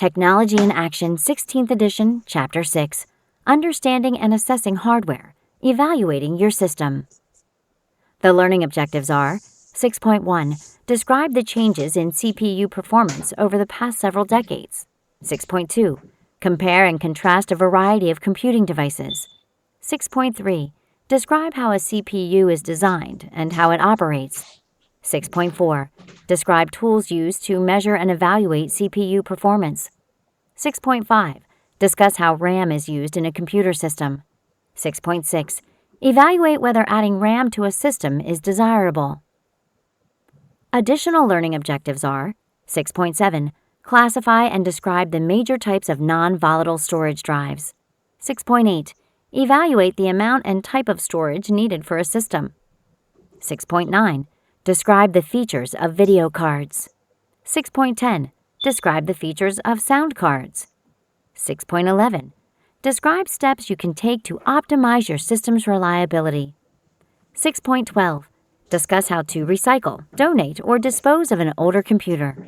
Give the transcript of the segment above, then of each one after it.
Technology in Action 16th Edition, Chapter 6, Understanding and Assessing Hardware, Evaluating Your System. The learning objectives are 6.1. Describe the changes in CPU performance over the past several decades. 6.2. Compare and contrast a variety of computing devices. 6.3. Describe how a CPU is designed and how it operates. 6.4. Describe tools used to measure and evaluate CPU performance. 6.5. Discuss how RAM is used in a computer system. 6.6. Evaluate whether adding RAM to a system is desirable. Additional learning objectives are 6.7. Classify and describe the major types of non-volatile storage drives. 6.8. Evaluate the amount and type of storage needed for a system. 6.9. Describe the features of video cards. 6.10. Describe the features of sound cards. 6.11. Describe steps you can take to optimize your system's reliability. 6.12. Discuss how to recycle, donate, or dispose of an older computer.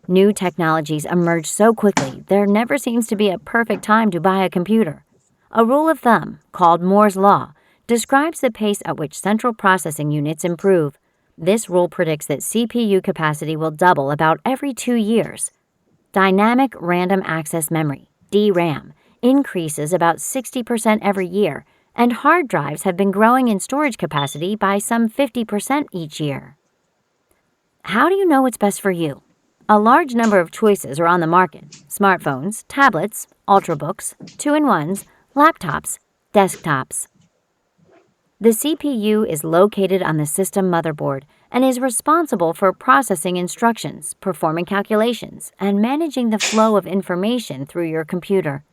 New technologies emerge so quickly, there never seems to be a perfect time to buy a computer. A rule of thumb, called Moore's Law, describes the pace at which central processing units improve. This rule predicts that CPU capacity will double about every 2 years. Dynamic Random Access Memory, DRAM, increases about 60% every year, and hard drives have been growing in storage capacity by some 50% each year. How do you know what's best for you? A large number of choices are on the market: smartphones, tablets, ultrabooks, 2-in-1s, laptops, desktops. The CPU is located on the system motherboard and is responsible for processing instructions, performing calculations, and managing the flow of information through your computer.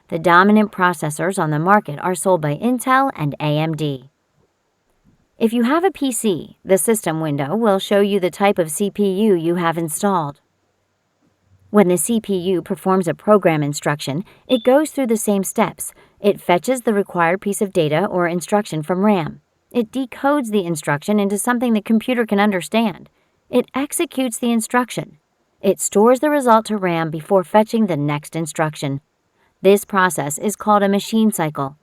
The dominant processors on the market are sold by Intel and AMD. If you have a PC, the System window will show you the type of CPU you have installed. When the CPU performs a program instruction, it goes through the same steps. It fetches the required piece of data or instruction from RAM. It decodes the instruction into something the computer can understand. It executes the instruction. It stores the result to RAM before fetching the next instruction. This process is called a machine cycle.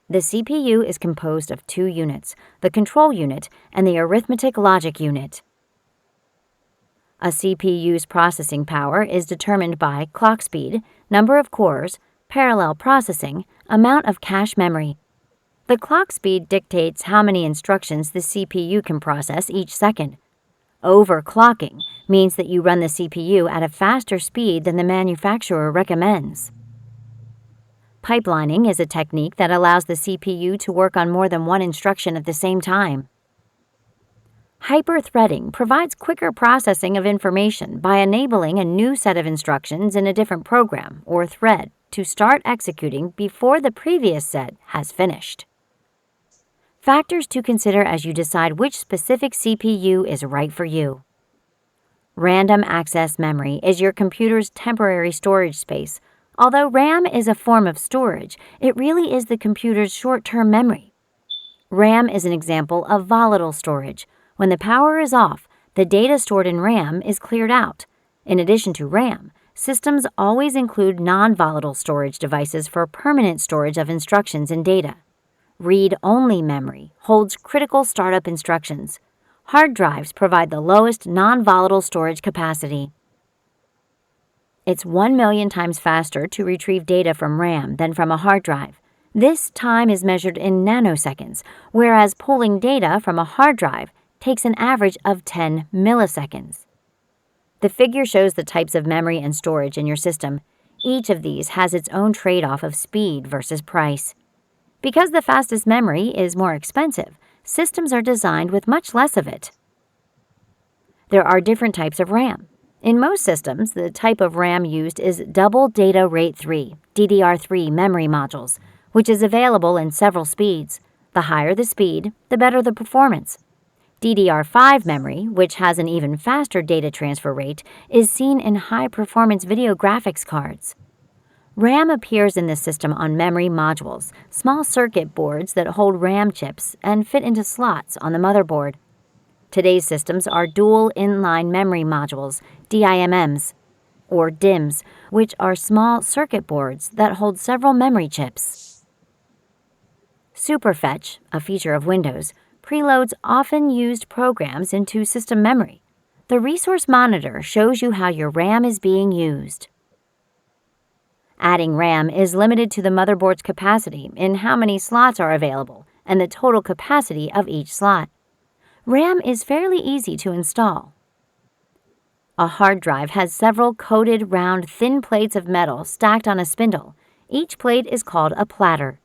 The CPU is composed of 2 units, the control unit and the arithmetic logic unit. A CPU's processing power is determined by clock speed, number of cores, parallel processing, amount of cache memory. The clock speed dictates how many instructions the CPU can process each second. Overclocking means that you run the CPU at a faster speed than the manufacturer recommends. Pipelining is a technique that allows the CPU to work on more than one instruction at the same time. Hyper-threading provides quicker processing of information by enabling a new set of instructions in a different program or thread to start executing before the previous set has finished. Factors to consider as you decide which specific CPU is right for you. Random access memory is your computer's temporary storage space. Although RAM is a form of storage, it really is the computer's short-term memory. RAM is an example of volatile storage. When the power is off, the data stored in RAM is cleared out. In addition to RAM, systems always include non-volatile storage devices for permanent storage of instructions and data. Read-only memory holds critical startup instructions. Hard drives provide the lowest non-volatile storage capacity. It's 1 million times faster to retrieve data from RAM than from a hard drive. This time is measured in nanoseconds, whereas pulling data from a hard drive takes an average of 10 milliseconds. The figure shows the types of memory and storage in your system. Each of these has its own trade-off of speed versus price. Because the fastest memory is more expensive, systems are designed with much less of it. There are different types of RAM. In most systems, the type of RAM used is Double Data Rate 3, DDR3 memory modules, which is available in several speeds. The higher the speed, the better the performance. DDR5 memory, which has an even faster data transfer rate, is seen in high-performance video graphics cards. RAM appears in the system on memory modules, small circuit boards that hold RAM chips and fit into slots on the motherboard. Today's systems are dual inline memory modules, DIMMs. or DIMMs, which are small circuit boards that hold several memory chips. Superfetch, a feature of Windows, preloads often used programs into system memory. The Resource Monitor shows you how your RAM is being used. Adding RAM is limited to the motherboard's capacity in how many slots are available and the total capacity of each slot. RAM is fairly easy to install. A hard drive has several coated, round, thin plates of metal stacked on a spindle. Each plate is called a platter.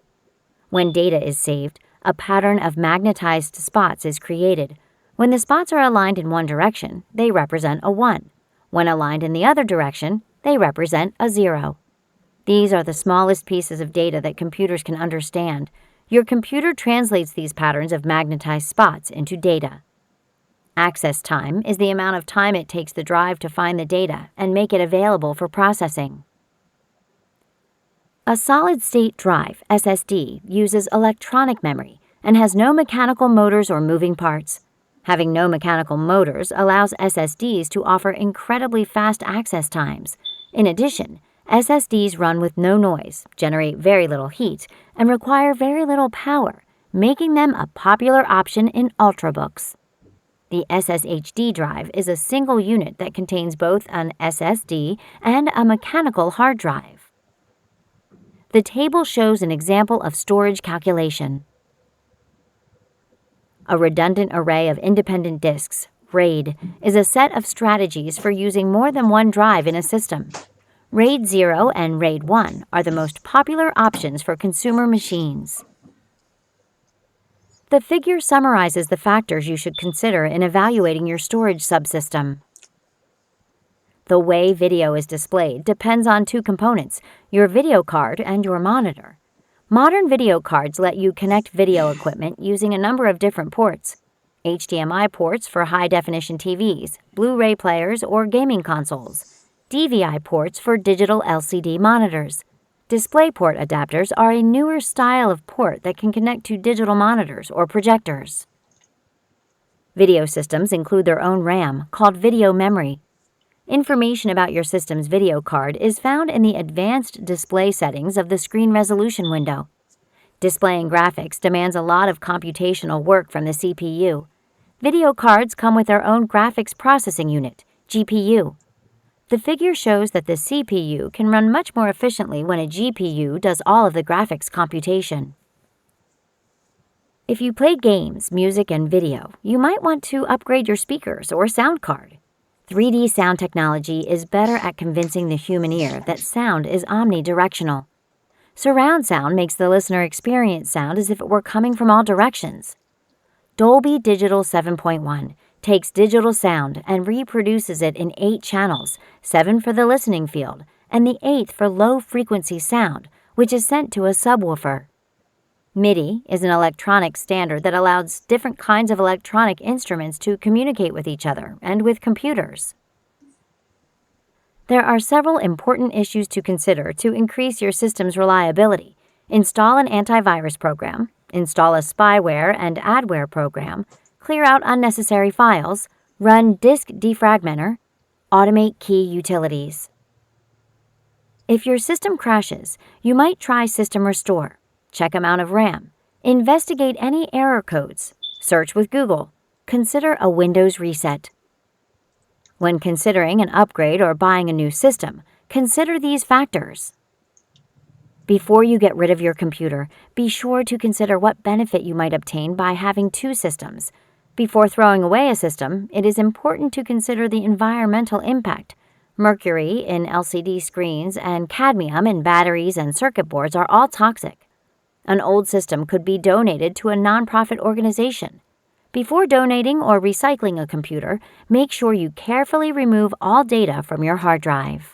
When data is saved, a pattern of magnetized spots is created. When the spots are aligned in one direction, they represent a 1. When aligned in the other direction, they represent a 0. These are the smallest pieces of data that computers can understand. Your computer translates these patterns of magnetized spots into data. Access time is the amount of time it takes the drive to find the data and make it available for processing. A solid-state drive, SSD, uses electronic memory and has no mechanical motors or moving parts. Having no mechanical motors allows SSDs to offer incredibly fast access times. In addition, SSDs run with no noise, generate very little heat, and require very little power, making them a popular option in ultrabooks. The SSHD drive is a single unit that contains both an SSD and a mechanical hard drive. The table shows an example of storage calculation. A redundant array of independent disks, RAID, is a set of strategies for using more than one drive in a system. RAID 0 and RAID 1 are the most popular options for consumer machines. The figure summarizes the factors you should consider in evaluating your storage subsystem. The way video is displayed depends on two components, your video card and your monitor. Modern video cards let you connect video equipment using a number of different ports. HDMI ports for high-definition TVs, Blu-ray players, or gaming consoles. DVI ports for digital LCD monitors. DisplayPort adapters are a newer style of port that can connect to digital monitors or projectors. Video systems include their own RAM, called video memory. Information about your system's video card is found in the advanced display settings of the screen resolution window. Displaying graphics demands a lot of computational work from the CPU. Video cards come with their own graphics processing unit, GPU. The figure shows that the CPU can run much more efficiently when a GPU does all of the graphics computation. If you play games, music, and video, you might want to upgrade your speakers or sound card. 3D sound technology is better at convincing the human ear that sound is omnidirectional. Surround sound makes the listener experience sound as if it were coming from all directions. Dolby Digital 7.1 takes digital sound and reproduces it in 8 channels, 7 for the listening field, and the 8th for low-frequency sound, which is sent to a subwoofer. MIDI is an electronic standard that allows different kinds of electronic instruments to communicate with each other and with computers. There are several important issues to consider to increase your system's reliability. Install an antivirus program, install a spyware and adware program, clear out unnecessary files, run disk defragmenter, automate key utilities. If your system crashes, you might try System Restore, check amount of RAM, investigate any error codes, search with Google, consider a Windows reset. When considering an upgrade or buying a new system, consider these factors. Before you get rid of your computer, be sure to consider what benefit you might obtain by having 2 systems. Before throwing away a system, it is important to consider the environmental impact. Mercury in LCD screens and cadmium in batteries and circuit boards are all toxic. An old system could be donated to a nonprofit organization. Before donating or recycling a computer, make sure you carefully remove all data from your hard drive.